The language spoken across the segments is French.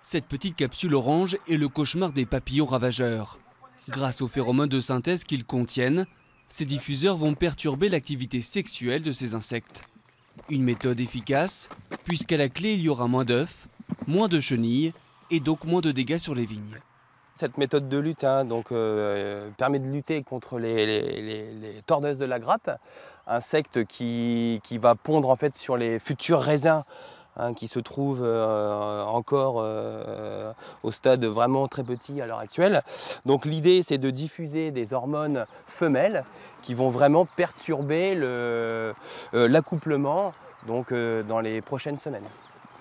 Cette petite capsule orange est le cauchemar des papillons ravageurs. Grâce aux phéromones de synthèse qu'ils contiennent, ces diffuseurs vont perturber l'activité sexuelle de ces insectes. Une méthode efficace, puisqu'à la clé il y aura moins d'œufs, moins de chenilles et donc moins de dégâts sur les vignes. Cette méthode de lutte permet de lutter contre les tordeuses de la grappe, insecte qui va pondre en fait sur les futurs raisins qui se trouvent encore au stade vraiment très petit à l'heure actuelle. Donc l'idée c'est de diffuser des hormones femelles qui vont vraiment perturber l'accouplement dans les prochaines semaines.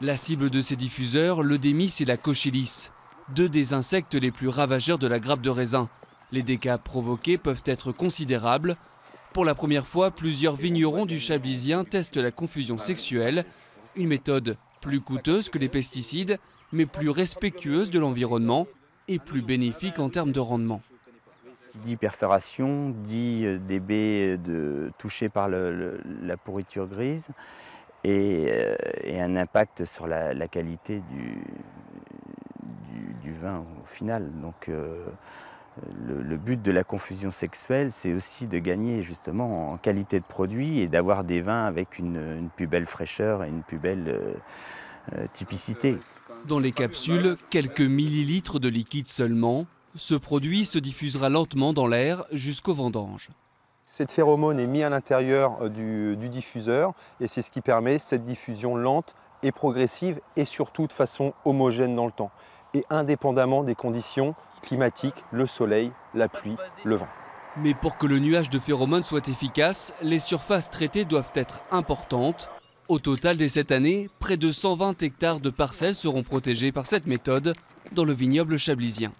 La cible de ces diffuseurs, l'eudémie, c'est la cochyllis, deux des insectes les plus ravageurs de la grappe de raisin. Les dégâts provoqués peuvent être considérables. Pour la première fois, plusieurs vignerons du Chablisien testent la confusion sexuelle, une méthode plus coûteuse que les pesticides, mais plus respectueuse de l'environnement et plus bénéfique en termes de rendement. Qui dit perforation, dit des baies touchées par la pourriture grise et un impact sur la qualité du vin au final. Donc, le but de la confusion sexuelle, c'est aussi de gagner justement en qualité de produit et d'avoir des vins avec une plus belle fraîcheur et une plus belle typicité. Dans les capsules, quelques millilitres de liquide seulement. Ce produit se diffusera lentement dans l'air jusqu'au vendange. Cette phéromone est mise à l'intérieur du diffuseur et c'est ce qui permet cette diffusion lente et progressive et surtout de façon homogène dans le temps et indépendamment des conditions climatiques, le soleil, la pluie, le vent. Mais pour que le nuage de phéromones soit efficace, les surfaces traitées doivent être importantes. Au total, dès cette année, près de 120 hectares de parcelles seront protégées par cette méthode dans le vignoble chablisien.